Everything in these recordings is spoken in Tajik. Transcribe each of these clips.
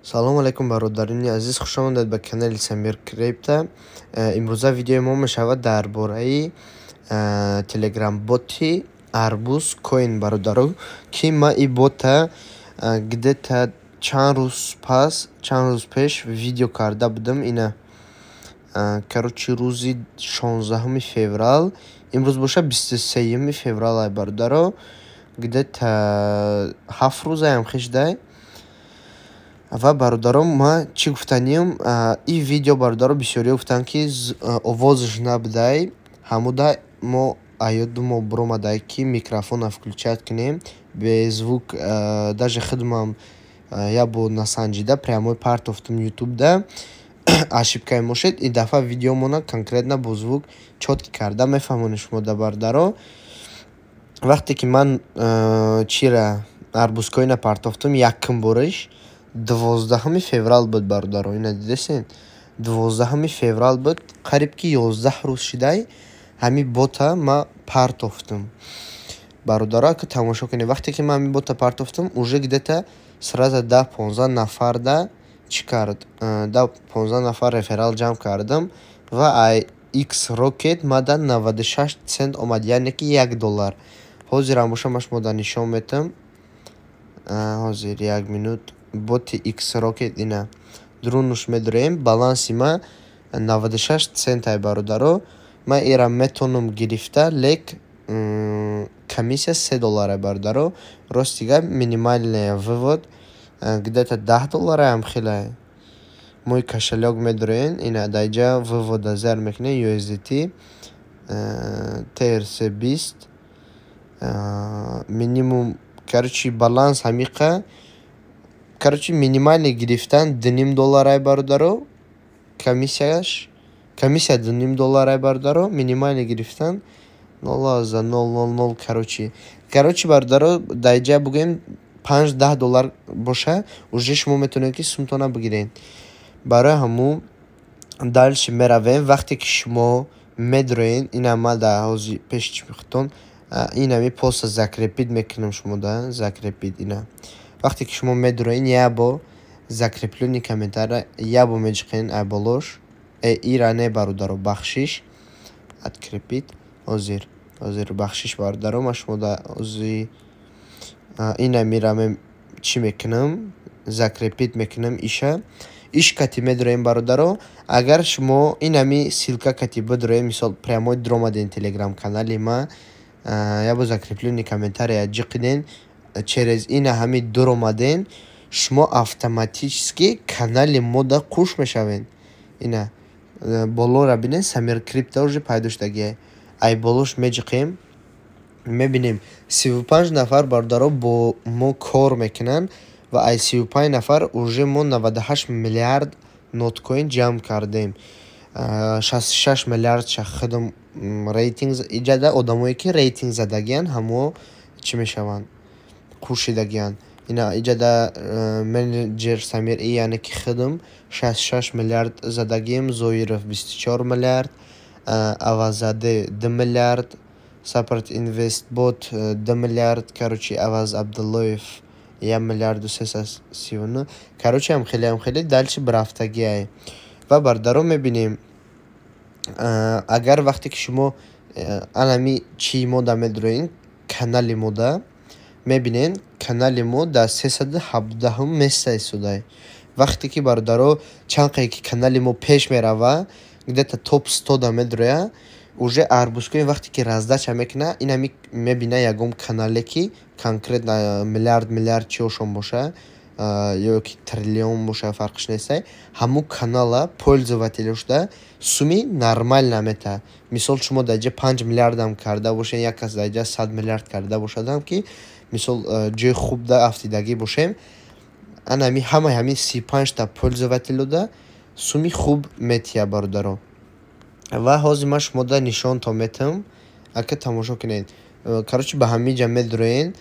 салому алайкум бародарони азиз, хушомадед ба канали Самир Крипто. имрӯза видеои мо мешавад дар бораи телеграм боти Арбуз Coin бародаро, ки ман ин бота где-то чанд рӯз пеш видео карда будам. Ина короче рӯзи 16 феврал, имрӯз боша 23 феврал бародаро, где-то 7 рӯзаям хишдай. ва бародаром ма чӣ гуфтаним, ин видео бародаро бисёре гуфтанд ки овозаш набудай, ҳамуда мо аёдумо буромадай ки микрофона включат кунем без звук, даже хидмам ябо насанҷида прямой партофтум ютубда ошибкаи мошед. ин дафъа видеомона конкретно бо звук чотки карда мефаҳмонед шумо да бародаро. вақте ки ман чира Арбуз Coin партофтум якум бориш 12 феврал буд бародаро. ина дидесен 12 феврал буд, қариб ки 11 рӯз шидай ҳами бота ма партофтум бародаро. ака тамошо кунед, вақте ки ман ҳами бота партофтум уже где-то сразу 10-15 нафар да чӣ кард, 10-15 нафар реферал ҷамъ кардам ва X Rocket мада 96 цент омад, яъне ки $1. ҳозирам боша ма шумода нишон метам. ҳозир 1 минут. боти X Rocket ина дурунуш медурем, баланси ма 96 цент ай бародаро. ман ира метонам гирифта, лек комиссия $3 ай бародаро. ростига минимальная вывод где-то $10 аям хелай. мой кошелек медурен, ина дайҷа вывод азар мекунем USDT TRC20 минимум. короче баланс ҳамиқа, короче минимальный гирифтан $2.5 ай бародаро, комиссия $2.5 ай бародаро, минимальный гирифтан 0.000. короче бародаро дайҷа бугем $5-10 боша, уже шумо метавонед ки сумтона бигиред. барои ҳамун дальше меравем. вақте ки шумо медуред, ина ма да ҳозир пеши чимихтон инами поста закрепид мекунам шумо да закрепид. ина вақте ки шумо медуред, ябо закреплёни комментария ябо меҷиқен ай болош ира не бародаро бахшиш открепид. ҳозир бахшиш бародаро ма шумо да ҳозир ина мирамем чӣ мекунам, закрепид мекунам. иш кати медурем бародаро. агар шумо инами силка кати бидурем, мисол прямой дуромаден телеграм канали ма, ябо закреплёни комментария ҷиқиден, через ина ҳами дуромаден, шумо автоматически канали мода қуш мешавед. ина болора бинед, Самир Крипто уже пайдо шудагиай. ай болош меҷиқем, мебинем 35 нафар бародаро бо мо кор мекунанд ва ай 35 нафар уже мо 98 миллиард ноткоин ҷамъ кардем. 66 миллиард шахидам рейтинг иҷада. одамое ки рейтинг задагиян ҳамо чӣ мешаванд, кушидагиян. ина иҷада менеҷер Самир яъне ки хидм 66 миллиард задагием, Зоиров 24 миллиард, Авазаде 2 миллиард, Сапорт Инвестбот 2 миллиард, короче Аваз Абдуллоев 1 миллиарду 339. короче ҳамхеле дальше бирафтагиай. ва бардаро мебинем, агар вақте ки шумо анами чӣ мода медуред, канали мода мебинен, канали мо дар 317 места истодай. вақте ки бародаро чанқе ки канали мо пеш мерава, где-то топ 100 да медуроя, уже Арбуз Coin вақте ки раздача мекуна, инами мебина ягон канале ки конкретно миллиард чиошон боша, ё ки триллион боша, фарқиш нестай. ҳамун канала пользователешда суми нормально мета. мисол шумо даҷа 5 миллиардам карда бошед, як кас даҷа 100 миллиард карда бошадам ки мисол ҷои хуб да афтидагӣ бошем, анами ҳамаи 35 та пользователода суми хуб метия бародаро. ва ҳозир ман шумо да нишонто метам, ака тамошо кунед. короче ба ҳамиҷа медуред.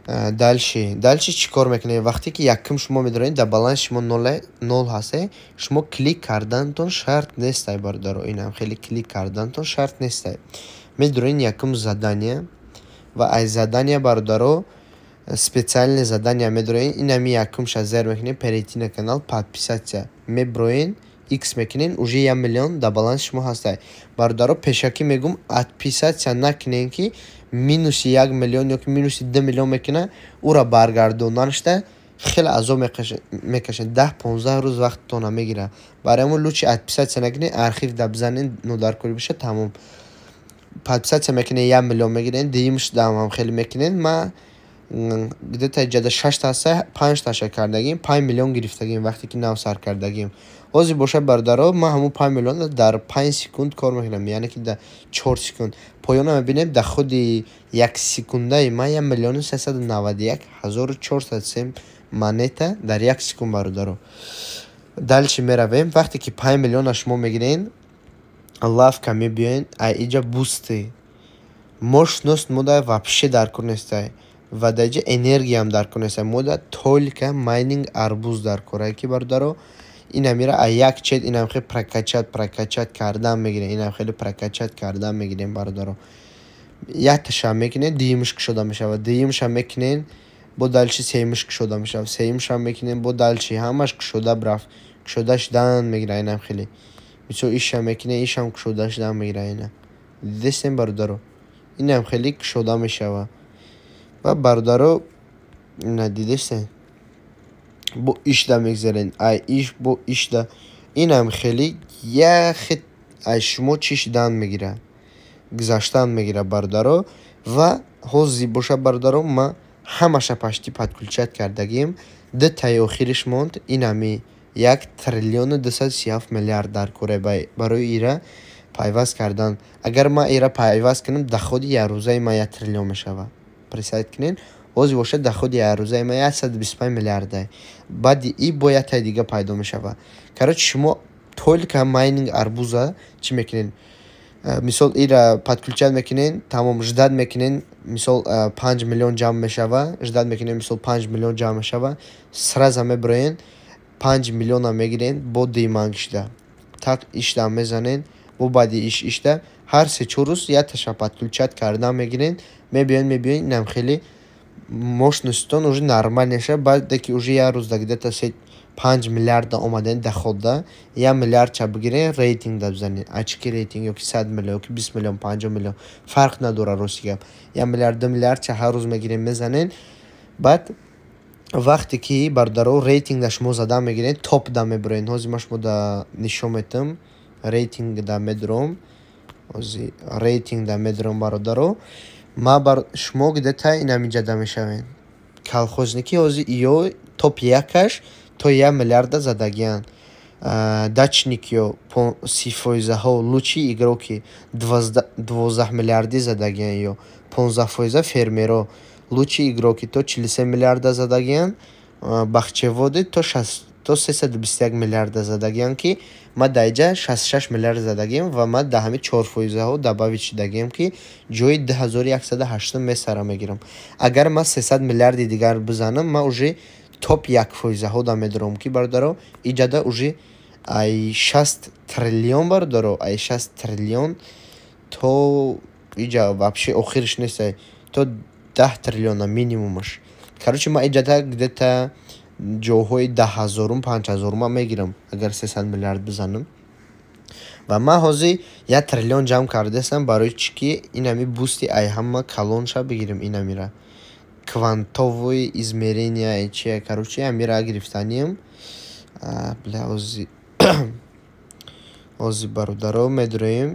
дальше чӣ кор мекунед? вақте ки якум шумо медуред, дар баланси шумо 0 ҳасте, шумо клик кардантон шарт нестай бародаро. инам хеле клик кардантон шарт нестай. медуред якум задания ва ай задания бародаро специальное задание медроин инами якум шазер мекинен перейти на канал подписаться меброин X мекинен уже 1 миллион да баланс шумо ҳастай бародаро пешакӣ мегум подписаться накунен ки минуси 1 миллион ё ки минуси 2 миллион мекуна ура баргардонанашта хеле азоб мекашен 10-15 рӯз вақттона мегира барои ҳамон лучи подписаться накунен архив да бизанен нодаркори биша тамом подписаться мекунен 1 миллион мегирен диимш дамам хеле мекунен ма где-то ҷада 6 тааса 5 таша кардагим 5 миллион гирифтагим вақте ки нав сар кардагим ҳозир боша бардаро ма ҳамун 5 миллион дар 5 секунд кор мекунам яъне ки дар 4 секунд поёна мебинем дар худи 1 секундаи ма 1 миллион 391 1403 монета дар 1 секунд бародаро дальше меравем вақте ки 5 миллиона шумо мегирен лавка мебиёен иҷа бусти мощност мода вообще даркор нестай ва дар иҷа энергияам даркор нестай мода только майнинг арбуз даркорае ки бародаро инамира як чет инам хеле прокачат кардан мегирем инам хеле прокачат кардан мегирем бародаро якташа мекунен дуюмш кушода мешавад дуюмша мекунен бо дальчи сеюмш кушода мешавад сеюмша мекунен бо дальчи ҳамаш кушода брафт кушода шудан мегира инам хеле мисол иша мекунен ишам кушода шудан мегира ина дидестем бародаро инам хеле кушода мешавад ва бародаро ина дидестем бо ишда мегзарен ай иш бо ишда инам хеле яхе ай шумо чи шудан мегира гузаштан мегира бародаро ва ҳозир боша бародаро ма ҳамаша пашти подключат кардагим ду таи охириш монд инами 1 триллион 237 миллиард даркоре барои ира пайваст кардан агар ма ира пайваст кунам дар худи як рӯзаи ма 1 триллион мешавад пресайд кунен ҳозир боша дар худи як рӯзаи ма 125 миллиард баъди и бо як таи дига пайдо мешавад короче шумо только майнинг арбуза чӣ мекунен мисол ира подключат мекунен тамом ждат мекунен мисол 5 миллион ҷамъ мешава ждат мекунен мисол 5 миллион ҷамъ мешава сраза меброен 5 миллиона мегирен бо димангшда так ишда мезанен бо баъди ишда ҳар 3-4 рӯз якташа подключат кардан мегирен мебиён инам хеле мощностон уже нормал неша баъде ки уже як рӯзда где-то 5 миллиарда омаден дар хода 1 миллиардча бигирен рейтинг да бизанен очки рейтинг ё ки 100 миллион ё ки 20 миллион 50 миллион фарқ надора рости гап 1 миллиард 2 миллиардча ҳар рӯз мегирен мезанен баъд вақте ки бардаро рейтинг да шумо задан мегирен топ да мебурен ҳозир ма шумо да нишон метам рейтинг да медуром ҳозир рейтинг да медуром бародаро ма бар шумо где-то инамиҷа да мешавен колхозники ҳозир ё топ 1-аш то 1 миллиарда задагиян дачник ё 30%ҳо лучи игроки 12 миллиарди задагиян ё 15% фермеро лучи игроки то 43 миллиарда задагиян бахчеводи то 321 миллиарда задагиян ки ма дар иҷа 66 миллиард задагием ва ма дар ҳамин 4%ҳо дабавид шудагием ки ҷои 2180 месара мегирам агар ма 300 миллиарди дигар бизанам ма уже топ 1%ҳо да медурам ки бародаро иҷада уже ай 6 триллион бародаро ай 6 триллион то иҷа вообще охириш нест то 10 триллиона минимумаш короче ма иҷада где-то ҷоҳои 10,000 5,000 мегирам агар 300 миллиард бизанам ва ма ҳозир 1 триллион ҷамъ кардастам барои чӣ ки инами бусти ай ҳама калонша бигирем инамира квантовое измерение чия короче амира гирифтаниям бля ҳозир бародаро медуроем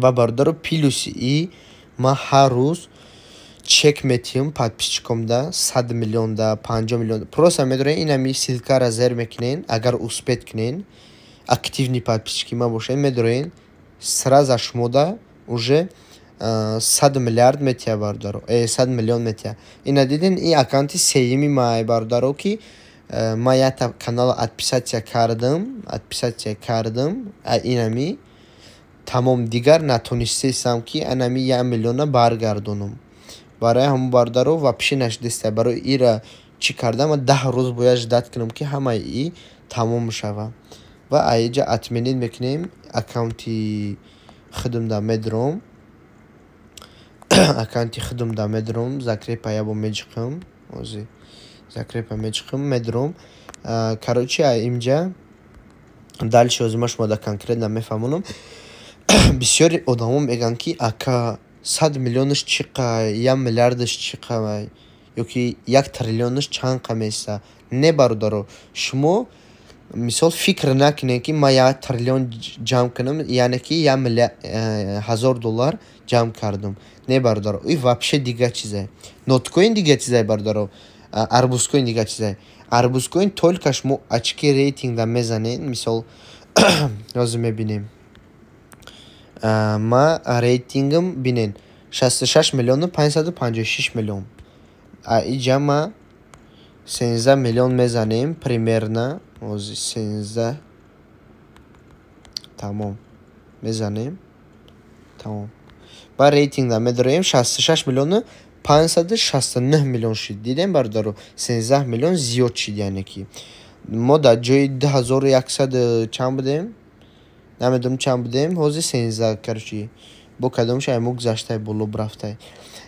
ва бародаро плюси и ма ҳар рӯз чек метиҳам подписчикомда 100 миллион да 50 миллион просто медурем инами силкара зер мекунен агар успеҳ кунен активни подписчики ма бошен медурем сразу шумода уже 100 миллиард метия бародаро 100 миллион метия ина диден и аккаунти сеюми ма бародаро ки ма як канал подписация кардам инами тамом дигар натонистам ки инами 1 миллиона баргардонам барои ҳамон бародаро вообще нашудеста барои ира чӣ кардам 10 рӯз бояд ждат кунам ки ҳамаи и тамом шава ва аиҷа отменить мекунем аккаунти худам да медурам аккаунти худам да медрум закрепа ябо меҷиқам ози закрепа меҷиқам медрум короче имҷа дальше озима шумо да конкретно мефаҳмонам бисёри одамо мегӯянд ки ака 100 миллионаш чӣ қа 1 миллиардаш чӣ қа ёки 1 триллионаш чанд қа меса не бародаро шумо мисол фикр накунед ки ман 1 триллион ҷамъ кунам яъне ки $1,000,000 ҷамъ кардам не бародаро и вообще дига чизе ноткоин дига чизе бародаро арбузкоин дига чизе арбузкоин только шумо очки рейтингда мезанед мисол ҳозир мебинем ма рейтингам бинен 66,556 миллион иҷа ма 13 миллион мезанем примерно ҳозир 13 тамом мезанем тамом ба рейтингда медороем 66,569 миллион шид дидем бародаро 13 миллион зиёд шид яъне ки мо дар ҷои 2100 чанд будем намедонам чанд будем ҳозир 13 короче бо кадомаш мо гузаштай боло бирафтай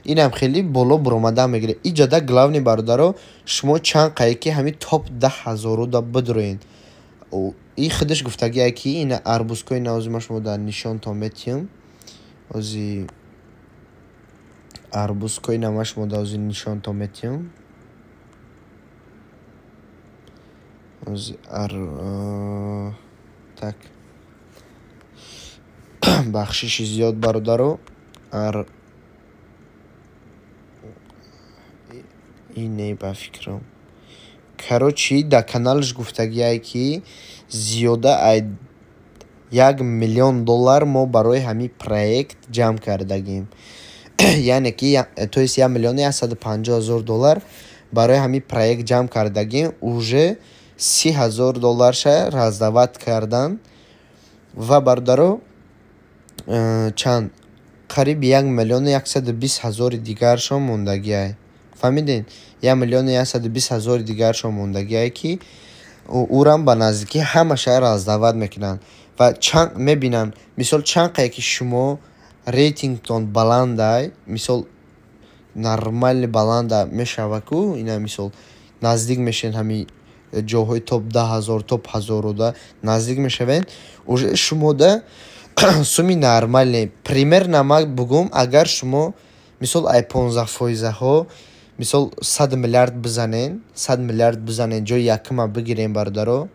инам хеле боло буромада мегирад иҷада главни бародаро шумо чанд қае ки ҳамин топ 10,000 да бидроен и худаш гуфтагие ки ина арбузкоин озима шумо дар нишонтон метиҳам озир арбузкоин ама шумо дар озир нишонтон метиҳам озир так бахшиши зиёд бародаро не ба фикрам короче дар каналаш гуфтагие ки зиёда $1 миллион мо барои ҳамин проект ҷамъ кардагем яъне ки то есть $1,150,000 барои ҳамин проект ҷамъ кардагем уже $30,000 раздават кардан ва бародаро чанд қариб $1,120,000 дигаршон мондагиай фаҳмидед $1,120,000 дигаршон мондагиай ки урам ба наздики ҳамаша раздават мекунанд ва чанд мебинанд мисол чанд қае ки шумо рейтингтон баландай мисол нормали баланда мешава ку ина мисол наздик мешавед ҳамин ҷоҳои топ 10,000 топ 1000 да наздик мешавед уже шумо да суми нормале примерно ма бугум агар шумо мисол ай 15%ҳо мисол 100 миллиард бизанен 100 миллиард бизанен ҷои якума бигирем бародаро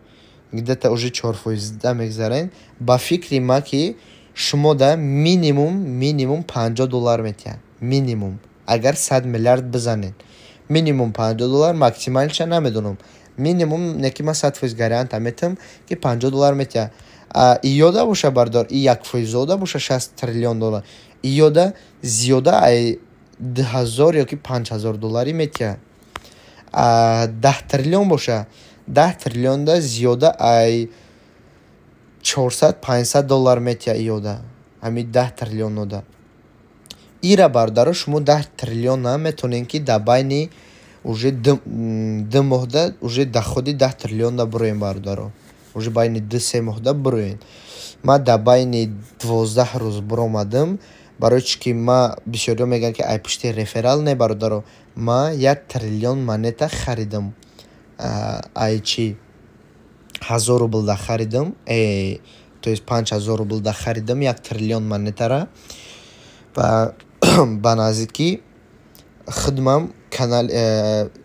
где-то уже 4% мегзарен ба фикри ма ки шумо да минимум $50 метиҳад минимум агар 100 миллиард бизанен минимум $50 максималиша намедонам минимум не ки ма 100% гарантия метам ки $50 метиҳад иёда боша бардар и 1% боша $60 триллион иёда зиёда ай 2,000 ёки $5,000 метиҳад 10 триллион боша 10 триллион да зиёда ай $400-500 метиҳад иёда ҳамин 10 триллион да ира бардаро шумо 10 триллион наметонед ки дар байни уже 2 моҳда уже доходи 10 триллион да буроем бардаро уже байни 2-3 моҳда буроен ма дар байни 12 рӯз буромадам барои чӣ ки ма бисёриҳо мегӯянд ки ай пушти реферал не бародаро ма 1 триллион монета харидам ай чи 1000 рубл да харидам то есть 5,000 рубл да харидам 1 триллион монетара ва ба наздики хидмам канал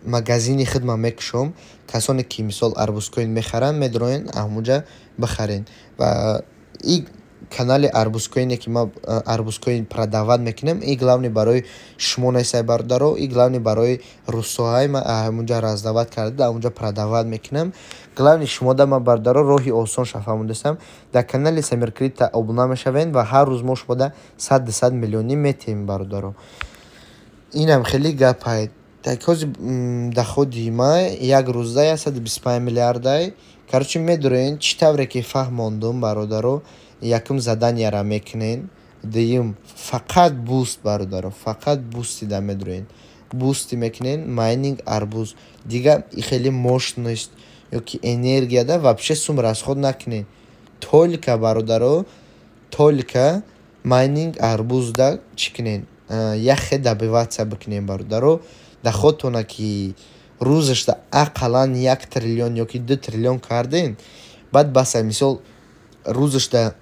магазини хидмам мекушам касоне ки мисол арбузкоин мехаранд медроен ҳамунҷа бихарен ва и канали арбузкоине ки ма арбузкоин продават мекунам и главни барои шумо несай бародаро и главни барои рӯстоҳои ма ҳамунҷа раздават карда ҳамунҷа продават мекунам главни шумо да ма бародаро роҳи осон шафамудесам дар канали Семиркрита обуна мешавед ва ҳар рӯз мо шумо да 100 миллионӣ метиҳем бародаро инам хеле гапай так ҳозир доходи ма як рӯза 125 миллиардай короче медурен чӣ тавре ки фаҳмондум бародаро якум заданияра мекунен дуюм фақат буст бародаро фақат бустида медурен бусти мекунен майнинг арбуз дига хеле мощность ёки энергияда вообще сум расход накунен только бародаро только майнинг арбузда чӣ кунен як добиваться бикнем бародаро дахотона ки рӯзашда ақаллан 1 триллион ёки 2 триллион кардин баъд баса мисол рӯзашда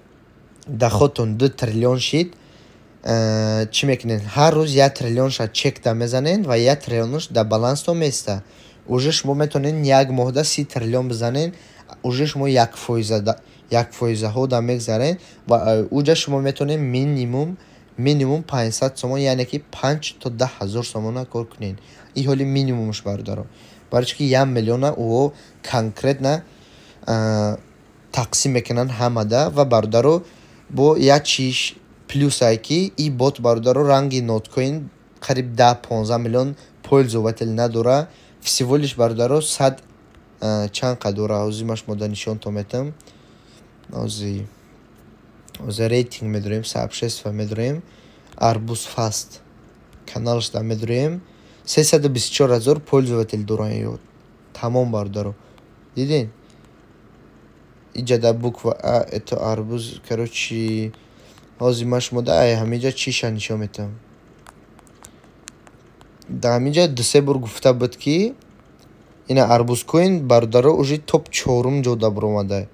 дахотон 2 триллион шид чӣ мекунед ҳар рӯз 1 триллионша чек да мезанед ва 1 триллионш да балансто места уже шумо метавонед 1 моҳда 30 триллион бизанед уже шумо 1% да мегзаред ва уҷа шумо метавонед минимум 500 сомон яъне ки 5 то 10 ҳазор сомона кор кунед ин ҳоли минимумш бародаро барои чӣ ки 1 миллиона ӯ конкретна тақсим мекунанд ҳамада ва бародаро бо як чиш плюсае ки ин бот бародаро ранги ноткоин қариб 10-15 миллион пользователь надора всего лишь бародаро 100 чанд қа дора ҳозимаш мода нишонто метам ҳозир рейтинг медорем сообщество медорем арбуз фаст каналшда медорем 324 000 пользователь доран тамом бародаро дидин иҷада буква а это арбуз короче ҳозимаш мода ай ҳамиҷа чиша нишон метам да ҳамиҷа дусе бур гуфта буд ки ина арбузкоин бародаро уже топ 4 ҷода биромада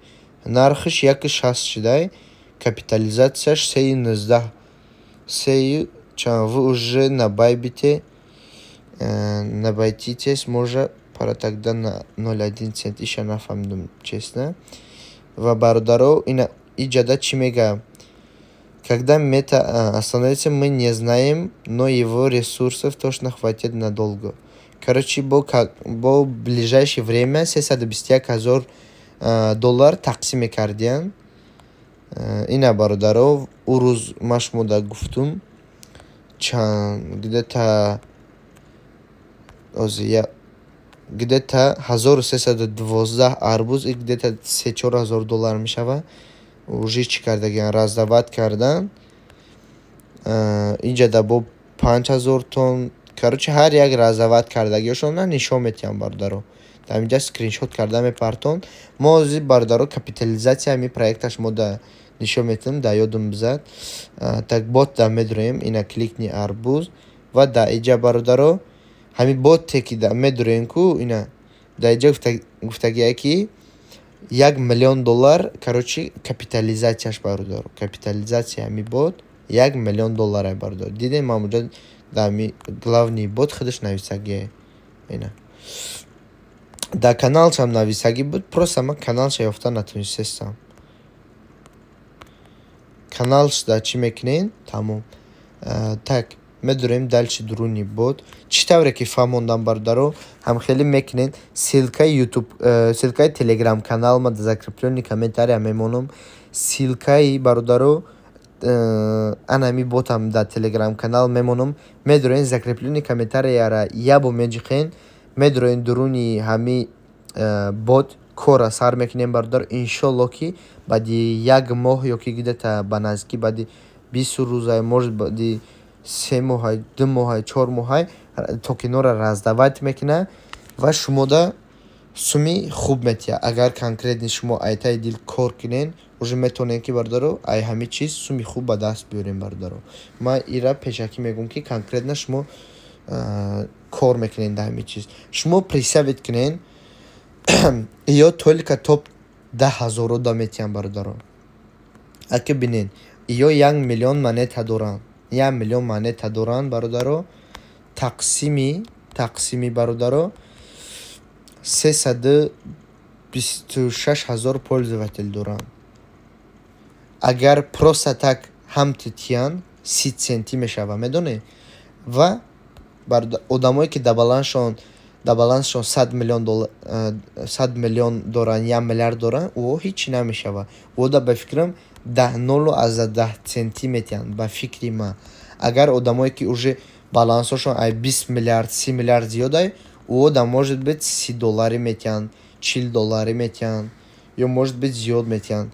нархиш 1.60 шидай капитализатсияш 3.19 вы уже на байбите на байтитес може пара тогда на 0.1 цент иша нафаҳмидум честно ва бародаро ина иҷада чӣ мега когда мета остановится мы не знаем но его ресурсов точно хватит надолго короче бо ближайшее время 321 000 доллар тақсим мекардиянд ина бародаро ӯ рӯз ма шумода гуфтум где-то 1312 арбуз и где-то 3-4 000 доллар мешава уже чӣ кардагиян раздават кардан инҷада бо 5000 тонн короче ҳар як раздават кардагиашона нишон метиҳам бародаро дамиҷа скриншот карда мепартон мо ҳозир бародаро капитализация ҳами проекташ мода нишон метиҳам да ёдум бизад так бот да медорем ина кликни арбуз ва да иҷа бародаро ҳами боте ки да медорем ку ина да иҷа гуфтагия ки 1 миллион доллар короче капитализацияш бародаро капитализация ҳами бот 1 миллион доллар бародаро дидем мамуҷа дами главный бот худаш нависагие ина да каналшам нависаги буд просто ман каналша ёфта натонистам каналшда чӣ мекунем тамом так медорем дальше дуруни бот чӣ тавре ки фаҳмондам бародаро ҳамхеле мекунед ссилкаи ютуб ссилкаи телеграм канал ма закреплённи комментария мемонам ссилкаи бародаро анами ботам да телеграм канал мемонам медорен закреплённи комментарияра ябо меҷиқен медорен дуруни ҳами бот кора сар мекунем бародаро иншолло ки баъди 1 моҳ ёки где-то ба наздики баъди 20 рӯза может баъди 3 моҳай 2 моҳай 4 моҳай токенора раздават мекуна ва шумода суми хуб метиҳа агар конкретни шумо айтаи дил кор кунен уже метавонем ки бародаро ай ҳами чиз суми хуб ба даст биёрем бародаро ман ира пешакӣ мегӯям ки конкретна шумо кор мекунен да ҳами чиз шумо представить кунен ё только топ 10,000 да метиҳам бародаро аки бинен ё 1 миллион монета доранд 1 миллион монета доранд бародаро тақсими бародаро 326 000 пользователь доранд агар просто так ҳам тиян 30 центи мешава медонед ва одамое ки да балансшон 100 миллион доранд 1 миллиард доранд ӯ ҳичи намешава ода ба фикрам 10 центи метиҳанд ба фикри ма агар одамое ки уже балансошон ай 20 миллиард 30 миллиард зиёдай ода может быть 30 доллари метиҳанд 40 доллари метиҳанд ё может быть зиёд метиҳанд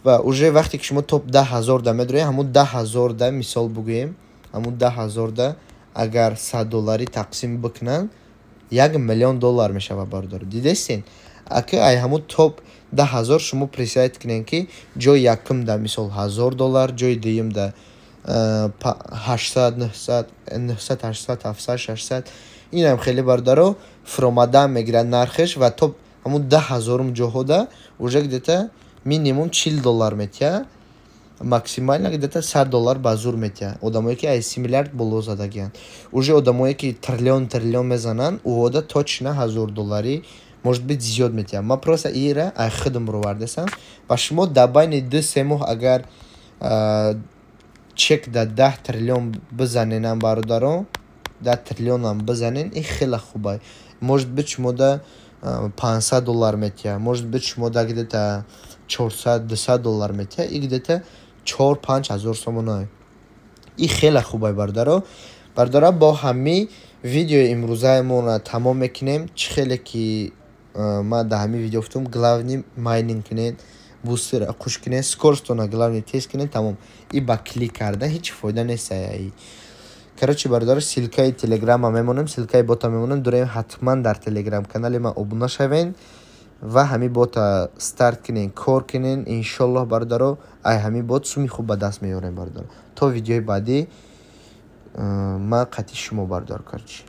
ва уже вақте ки шумо топ 10,000 да медоред ҳамун 10,000 да мисол бугӯем ҳамун 10,000 да агар 100 доллари тақсим бикунанд 1 миллион доллар мешава бародаро дидестен аки ай ҳамун топ 10,000 шумо представить кунед ки ҷои якум да мисол 1000 доллар ҷои дуюм да 800 900 800 700 600 инам хеле бародаро фромадан мегирад нархеш ва то ҳамун 10,000 ҷоҳода уже где-то минимум $40 метия, максимально где-то $100 ба зур метия. Одамое ки аз 30 миллиард боло задагиянд. Уже одамое ки триллион мезананд, уода точно $1,000 может быть зиёд метия. Ма просто ира аз худамро вардесам ва шумо дар байни 2-3 моҳ агар чек да 10 триллион бизаненам бародарон, 10 триллионам бизанен, и хеле хуба. Может быть шумо да $500 метия, может быть шумо да где-то $400-200 метия, и где-то 4-5 ҳазор сомоной. И хеле хубай бардаро. Бардара бо ҳами видеои имрӯзаемона тамом мекунем. Чӣ хеле ки ма да ҳами видео гуфтам, главни майнинг кунед, бустера қуш кунед, скоростона главни тест кунед, тамом. И ба клик кардан ҳеҷ фоида нест. Короче, бардара силкаи телеграма мемонем, силкаи бота мемонем. Дурем ҳатман дар телеграм канали ма обуна шавен ва ҳами бота старт кунен, кор кунен. Иншоллоҳ бардаро ай ҳами бот суми хуб ба даст меёрем бардаро. То видеои баъди ма қатъи шумо бардор короче.